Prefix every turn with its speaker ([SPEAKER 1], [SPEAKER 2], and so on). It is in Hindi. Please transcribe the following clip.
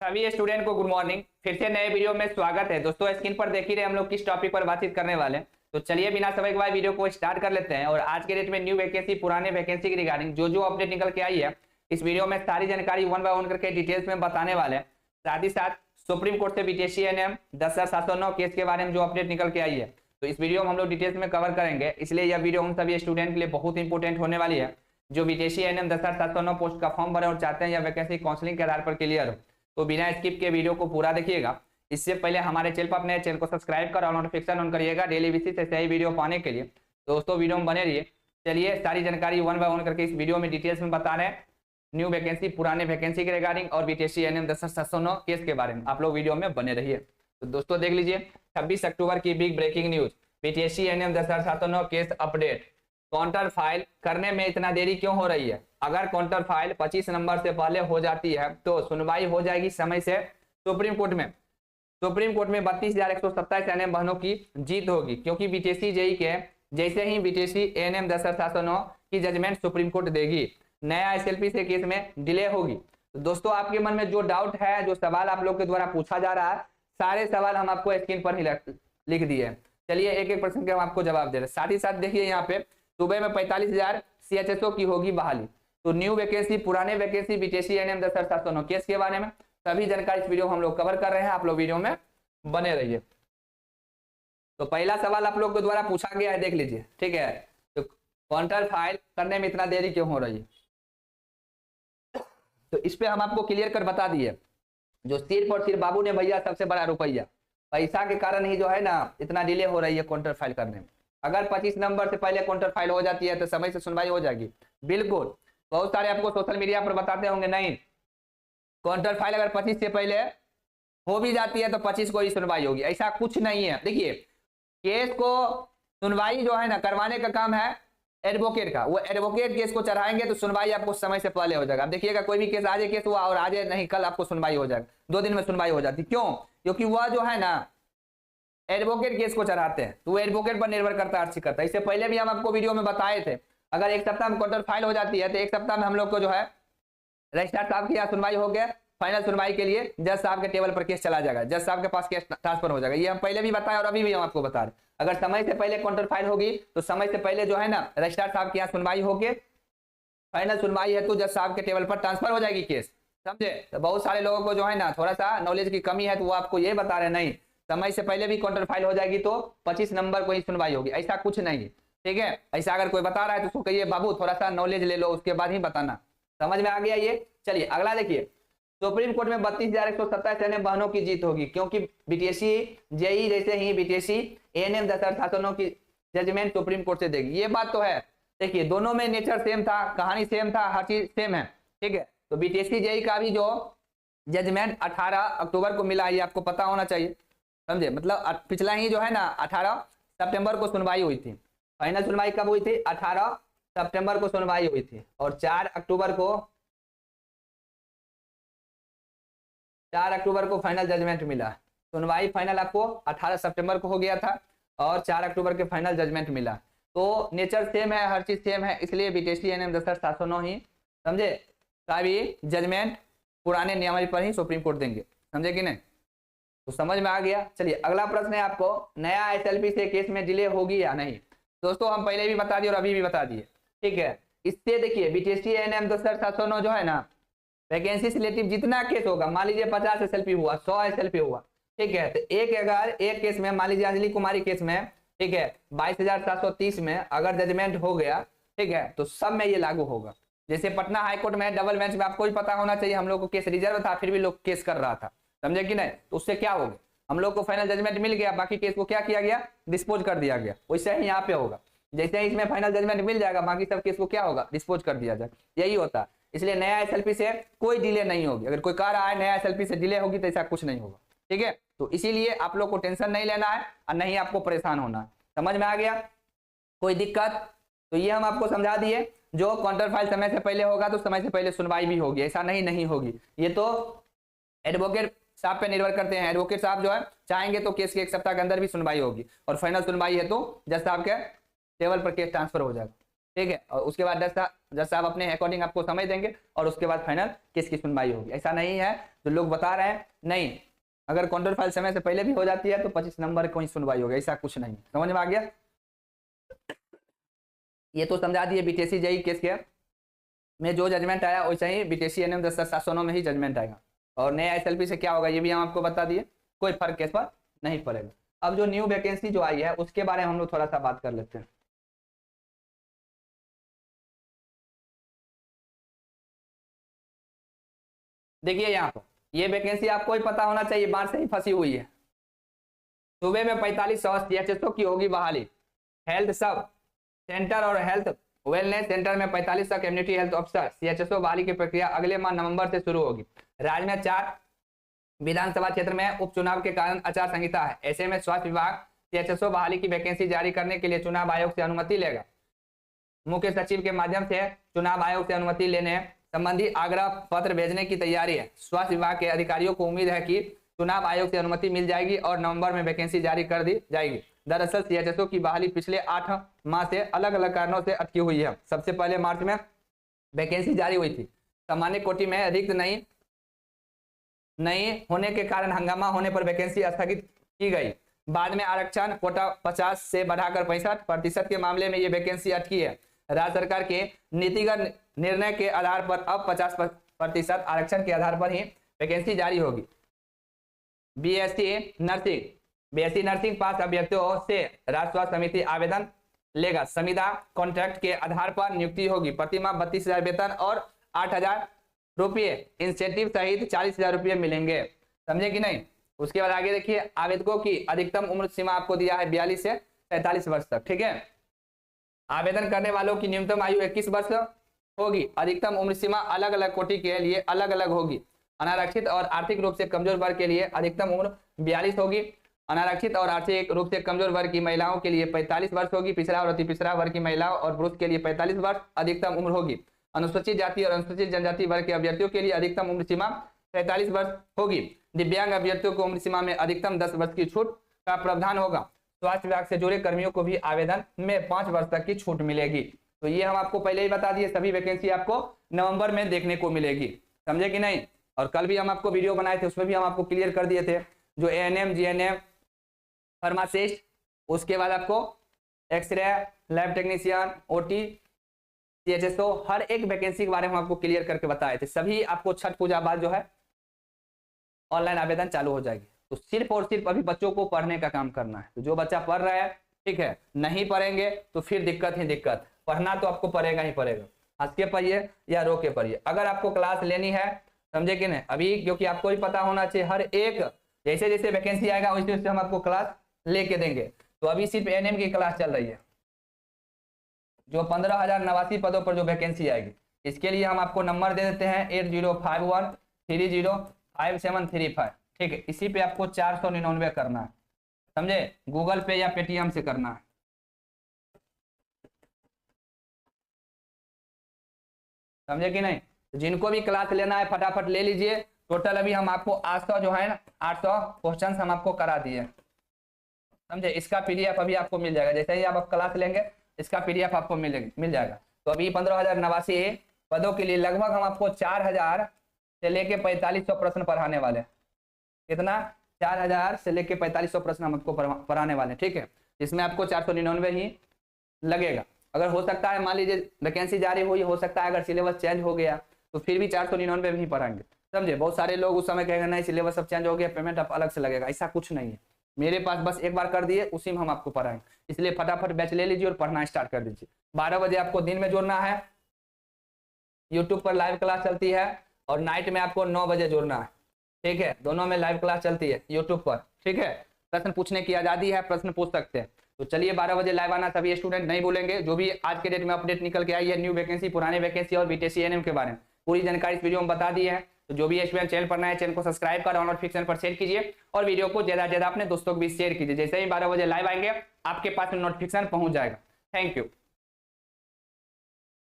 [SPEAKER 1] सभी स्टूडेंट को गुड मॉर्निंग। फिर से नए वीडियो में स्वागत है। दोस्तों स्क्रीन पर देख ही रहे हम लोग किस टॉपिक पर बातचीत करने वाले हैं। तो चलिए बिना समय के बाद वीडियो को स्टार्ट कर लेते हैं। और आज के डेट में न्यू वैकेंसी, पुराने वैकेंसी की रिगार्डिंग जो अपडेट निकल के आई है, इस वीडियो में सारी जानकारी वन बाय वन करके डिटेल्स में बताने वाले हैं। साथ ही साथ सुप्रीम कोर्ट से बीटीएससी एएनएम 10,709 केस के बारे में जो अपडेट निकल के आई है, तो इस वीडियो में हम लोग डिटेल्स में कवर करेंगे। इसलिए यह वीडियो हम सभी स्टूडेंट के लिए बहुत इंपॉर्टेंट होने वाली है जो बीटीएससी एएनएम 10,709 पोस्ट का फॉर्म भरे और चाहते हैं या वैकेंसी काउंसलिंग के आधार पर क्लियर हो। तो बिना स्किप के वीडियो को पूरा देखिएगा। इससे पहले हमारे चैनल पर अपने चैनल को सब्सक्राइब कर और नोटिफिकेशन ऑन करिएगा डेली बेसिस से सही वीडियो पाने के लिए। दोस्तों वीडियो में बने रहिए। चलिए सारी जानकारी वन बाय वन करके इस वीडियो में डिटेल्स में बता रहे हैं, न्यू वैकेंसी, पुराने वैकेंसी के रिगार्डिंग और बीटीएससी एएनएम 10,709 केस के बारे में। आप लोग वीडियो में बने रहिए। तो दोस्तों देख लीजिए 26 अक्टूबर की big breaking news, BTSC ANM 10,709 case update. Counter file करने में इतना देरी क्यों हो रही है? अगर काउंटर फाइल 25 नंबर से पहले हो जाती है तो सुनवाई हो जाएगी समय से सुप्रीम कोर्ट में। सुप्रीम कोर्ट में 32,127 एएनएम बहनों की जीत होगी, क्योंकि बीटीएससी जेई के जैसे ही बीटीएससी एएनएम 10,709 की जजमेंट सुप्रीम कोर्ट देगी, नया एसएलपी से केस में डिले होगी। तो दोस्तों आपके मन में जो डाउट है, जो सवाल आप लोग के द्वारा पूछा जा रहा है, सारे सवाल हम आपको स्क्रीन पर ही लिख दिए। चलिए एक एक प्रश्न के हम आपको जवाब दे रहे हैं। साथ ही साथ देखिए यहाँ पे सुबह में 45,000 सीएचएसओ की होगी बहाली। तो न्यू वैकेंसी, पुराने वैकेंसी, बीटीएससी एएनएम 10,709 केस के बारे में सभी जानकारी इस वीडियो हम लोग कवर कर रहे हैं। आप लोग वीडियो में बने रहिए। तो पहला सवाल आप लोग के द्वारा पूछा गया है, देख लीजिए, ठीक है। तो काउंटर फाइल करने में इतना देरी क्यों हो रही है, तो इस पे हम आपको क्लियर कर बता दिए। जो सिर्फ और सिर्फ बाबू ने भैया सबसे बड़ा रुपया, पैसा के कारण ही जो है ना इतना डिले हो रही है काउंटर फाइल करने में। अगर 25 नंबर से पहले काउंटर फाइल हो जाती है तो समय से सुनवाई हो जाएगी। बिल्कुल, बहुत सारे आपको सोशल मीडिया पर बताते होंगे नहीं, काउंटर फाइल अगर 25 से पहले हो भी जाती है तो 25 को ही सुनवाई होगी। ऐसा कुछ नहीं है। देखिए केस को सुनवाई जो है ना करवाने का काम है एडवोकेट का। वो एडवोकेट केस को चढ़ाएंगे तो सुनवाई आपको समय से पहले हो जाएगा। अब देखिएगा कोई भी केस, आज केस हुआ और आज नहीं कल आपको सुनवाई हो जाएगा, 2 दिन में सुनवाई हो जाती। क्यों? क्योंकि वह जो है ना एडवोकेट केस को चढ़ाते हैं, तो वो एडवोकेट पर निर्भर करता है, अर्जी करता है। इससे पहले भी हम आपको वीडियो में बताए थे, अगर 1 सप्ताह में काउंटर फाइल हो जाती है तो 1 सप्ताह में हम लोग को जो है रजिस्ट्रार साहब की यहाँ सुनवाई हो गया, फाइनल सुनवाई के लिए जज साहब के टेबल पर केस चला जाएगा, जज साहब के पास केस ट्रांसफर हो जाएगा। ये हम पहले भी बताए और अभी भी हम आपको बता रहे। अगर समय से पहले काउंटर फाइल होगी तो समय से पहले जो है ना रजिस्ट्रार साहब के यहाँ सुनवाई होके फाइनल सुनवाई है तो जज साहब के टेबल पर ट्रांसफर हो जाएगी केस, समझे। तो बहुत सारे लोगों को जो है ना थोड़ा सा नॉलेज की कमी है, तो वो आपको ये बता रहे नहीं, समय से पहले भी काउंटर फाइल हो जाएगी तो 25 नंबर को ही सुनवाई होगी। ऐसा कुछ नहीं, ठीक है। ऐसा अगर कोई बता रहा है तो उसको कहिए बाबू थोड़ा सा नॉलेज ले लो, उसके बाद ही बताना। समझ में आ गया ये? चलिए अगला देखिए, सुप्रीम कोर्ट में 32,127 एएनएम बहनों की जीत होगी, क्योंकि बीटीएससी जेई जैसे ही बीटीएससी एएनएम 10,709 की जजमेंट सुप्रीम कोर्ट से देगी। ये बात तो है। देखिए दोनों में नेचर सेम था, कहानी सेम था, हर चीज सेम है, ठीक है। तो बीटीएससी जेई का भी जो जजमेंट 18 अक्टूबर को मिला, ये आपको पता होना चाहिए, समझे। मतलब पिछला ही जो है ना 18 सितंबर को सुनवाई हुई थी। फाइनल सुनवाई कब हुई थी? 18 सितंबर को सुनवाई हुई थी और 4 अक्टूबर को फाइनल जजमेंट मिला। सुनवाई फाइनल आपको 18 सितंबर को हो गया था और 4 अक्टूबर के फाइनल जजमेंट मिला। तो नेचर सेम है, हर चीज सेम है, इसलिए बीटीएससी एएनएम 10,709 ही, समझे, का भी जजमेंट पुराने नियमावली पर ही सुप्रीम कोर्ट देंगे, समझे कि नहीं। तो समझ में आ गया। चलिए अगला प्रश्न है आपको, नया एसएलपी से केस में डिले होगी या नहीं। दोस्तों हम पहले भी बता दिए और अभी भी बता दिए, ठीक है। इससे देखिए बीटीएससी एएनएम 10,709 जो है ना वैकेंसी सिलेक्टिव जितना केस होगा, मान लीजिए 50 एसएलपी हुआ, 100 एसएलपी हुआ, ठीक है। तो अगर एक केस में, मान लीजिए अंजलि कुमारी केस में, ठीक है, 22,730 में अगर जजमेंट हो गया, ठीक है, तो सब में ये लागू होगा। जैसे पटना हाईकोर्ट में डबल बेंच में, आपको भी पता होना चाहिए, हम लोग को केस रिजर्व था फिर भी लोग केस कर रहा था, समझे कि नहीं। तो उससे क्या हो गया, हम लोग को फाइनल जजमेंट मिल गया, बाकी केस को क्या किया गया, डिस्पोज कर दिया गया। वैसे ही यहाँ पे होगा, जैसे ही इसमें फाइनल जजमेंट मिल जाएगा बाकी सब केस को क्या होगा, डिस्पोज कर दिया जाए, यही होता है। इसलिए नया एसएलपी से कोई डिले नहीं होगी। अगर कोई कह रहा है नया एसएलपी से डिले होगी तो ऐसा कुछ नहीं होगा, ठीक है। तो इसीलिए आप लोग को टेंशन नहीं लेना है और नहीं आपको परेशान होना है। समझ में आ गया? कोई दिक्कत? तो ये हम आपको समझा दिए, जो काउंटर फाइल समय से पहले होगा तो समय से पहले सुनवाई भी होगी, ऐसा नहीं होगी। ये तो एडवोकेट साहब पे निर्भर करते हैं। एडवोकेट साहब जो है चाहेंगे तो केस के 1 सप्ताह के अंदर भी सुनवाई होगी और फाइनल सुनवाई है तो जज साहब के टेबल पर केस ट्रांसफर हो जाएगा, ठीक है। और उसके बाद जज साहब अपने अकॉर्डिंग आपको समय देंगे और उसके बाद फाइनल केस की सुनवाई होगी। ऐसा नहीं है जो लोग बता रहे हैं नहीं, अगर काउंटर फाइल समय से पहले भी हो जाती है तो 25 नंबर कोई सुनवाई होगी, ऐसा कुछ नहीं। समझ में आ गया? ये तो समझा दिए बीटीएससी जेईई केस के में जो जजमेंट आया वैसे ही बीटीएससी एनएम 10/709 में ही जजमेंट आएगा। और नया एसएलपी से क्या होगा ये भी हम आपको बता दिए, कोई फर्क केस पर नहीं पड़ेगा। अब जो न्यू वैकेंसी जो आई है उसके बारे में हम लोग थोड़ा सा बात कर लेते हैं। देखिए यहाँ पर ये वैकेंसी आपको ही पता होना चाहिए, बाढ़ से ही फंसी हुई है। सूबे में 4500 CHSO की होगी बहाली। हेल्थ सब सेंटर और हेल्थ वेलनेस सेंटर में 45 कम्युनिटी हेल्थ ऑफिसर CHSO बहाली की प्रक्रिया अगले माह नवंबर से शुरू होगी। राज्य में 4 विधानसभा क्षेत्र में उपचुनाव के कारण आचार संहिता है। ऐसे में स्वास्थ्य विभाग CHSO बहाली की वैकेंसी जारी करने के लिए चुनाव आयोग से अनुमति लेगा। मुख्य सचिव के माध्यम से चुनाव आयोग से अनुमति लेने संबंधी आग्रह पत्र भेजने की तैयारी है। स्वास्थ्य विभाग के अधिकारियों को उम्मीद है कि चुनाव आयोग से अनुमति मिल जाएगी और नवंबर में वैकेंसी जारी कर दी जाएगी। दरअसल CHSO की बहाली पिछले 8 माह से अलग अलग कारणों से अटकी हुई है। सबसे पहले मार्च में वैकेंसी जारी हुई थी, सामान्य कोटि में रिक्त नहीं होने के कारण हंगामा होने पर वैकेंसी स्थगित की गई। बाद में आरक्षण कोटा 50 से बढ़ाकर 65% के मामले में ये वैकेंसी अटकी है। राज्य सरकार के नीतिगत निर्णय के आधार पर अब 50% आरक्षण के आधार पर ही वैकेंसी जारी होगी। बीएससी नर्सिंग पास अभ्यर्थियों से राज्य स्वास्थ्य समिति आवेदन लेगा। संविदा कॉन्ट्रैक्ट के आधार पर नियुक्ति होगी। प्रतिमाह 32,000 वेतन और 8,000 रुपये इंसेंटिव सहित 40,000 रुपये मिलेंगे। समझे कि नहीं? उसके बाद आगे देखिए, आवेदकों की अधिकतम उम्र सीमा आपको दिया है 42 से 43 वर्ष तक। ठीक है, आवेदन करने वालों की न्यूनतम आयु 21 वर्ष होगी। अधिकतम उम्र सीमा अलग अलग कोटि के लिए अलग अलग होगी। अनारक्षित और आर्थिक रूप से कमजोर वर्ग के लिए अधिकतम उम्र 42 होगी। अनारक्षित और आर्थिक रूप से कमजोर वर्ग की महिलाओं के लिए 45 वर्ष होगी। पिछड़ा और अति पिछड़ा वर्ग की महिलाओं और पुरुष के लिए 45 वर्ष अधिकतम उम्र होगी। अनुसूचित जाति और अनुसूचित जनजाति वर्ग के अभ्यर्थियों के लिए अधिकतम उम्र सीमा 43 वर्ष होगी। दिव्यांग अभ्यर्थियों को उम्र सीमा में अधिकतम 10 वर्ष की छूट का प्रावधान होगा। स्वास्थ्य विभाग से जुड़े कर्मियों को भी आवेदन में 5 वर्ष तक की छूट मिलेगी। तो ये हम आपको पहले ही बता दिए, सभी वैकेंसी आपको नवंबर में देखने को मिलेगी। समझे कि नहीं? और कल भी हम आपको वीडियो बनाए थे, उसमें भी हम आपको क्लियर कर दिए थे, जो ANM GNM फार्मासिस्ट, उसके बाद आपको x-ray lab technician OT CHSO, हर एक वैकेंसी के बारे में आपको क्लियर करके बताए थे। सभी आपको छठ पूजा बाद जो है ऑनलाइन आवेदन चालू हो जाएगी। तो सिर्फ और सिर्फ अभी बच्चों को पढ़ने का काम करना है। तो जो बच्चा पढ़ रहा है, ठीक है, नहीं पढ़ेंगे तो फिर दिक्कत ही दिक्कत। पढ़ना तो आपको पड़ेगा ही पड़ेगा, हंस के पढ़िए या रो के पढ़िए। अगर आपको क्लास लेनी है, समझे कि नहीं, अभी क्योंकि आपको भी पता होना चाहिए, हर एक जैसे जैसे वैकेंसी आएगा वैसे वैसे हम आपको क्लास लेके देंगे। तो अभी सिर्फ ANM की क्लास चल रही है, जो 15,089 पदों पर जो वैकेंसी आएगी, इसके लिए हम आपको नंबर दे देते हैं 8051305735। ठीक है, इसी पे आपको 499 करना है। समझे? गूगल पे या पेटीएम से करना है। समझे कि नहीं? जिनको भी क्लास लेना है फटाफट ले लीजिए। टोटल अभी हम आपको 800 जो है ना 800 क्वेश्चन हम आपको करा दिए। समझे? इसका PDF अभी आपको मिल जाएगा। जैसे ही आप क्लास लेंगे इसका PDF आपको मिल जाएगा। तो अभी 15,089 पदों के लिए लगभग हम आपको 4,000 से लेके 4,500 प्रश्न पढ़ाने वाले हैं। कितना? 4,000 से लेके 4,500 प्रश्न हम आपको पढ़ाने वाले हैं। ठीक है, इसमें आपको 499 ही लगेगा। अगर हो सकता है, मान लीजिए वैकेंसी जारी हुई, हो सकता है अगर सिलेबस चेंज हो गया तो फिर भी 499 भी पढ़ाएंगे। समझे? बहुत सारे लोग उस समय कहेंगे नहीं सिलेबस सब चेंज हो गया, पेमेंट अब अलग से लगेगा। ऐसा कुछ नहीं है, मेरे पास बस एक बार कर दिए, उसी में हम आपको पढ़ाएंगे। इसलिए फटाफट बैच ले लीजिए और पढ़ना स्टार्ट कर दीजिए। 12 बजे आपको दिन में जुड़ना है, यूट्यूब पर लाइव क्लास चलती है, और नाइट में आपको 9 बजे जुड़ना है। ठीक है, दोनों में लाइव क्लास चलती है यूट्यूब पर। ठीक है, प्रश्न पूछने की आजादी है, प्रश्न पूछ सकते हैं। तो चलिए 12 बजे लाइव आना सभी स्टूडेंट नहीं भूलेंगे। जो भी आज के डेट में अपडेट निकल के आई है, न्यू वैकेंसी, पुराने वैकेंसी और BTSC ANM के बारे में पूरी जानकारी इस वीडियो में बता दी है। तो जो भी स्टूडेंट चैनल पर नया है, चैनल को सब्सक्राइब कर और नोटिफिकेशन पर शेयर कीजिए, और वीडियो को ज्यादा से ज्यादा अपने दोस्तों को भी शेयर कीजिए। जैसे ही 12 बजे लाइव आएंगे आपके पास नोटिफिकेशन पहुंच जाएगा। Thank you.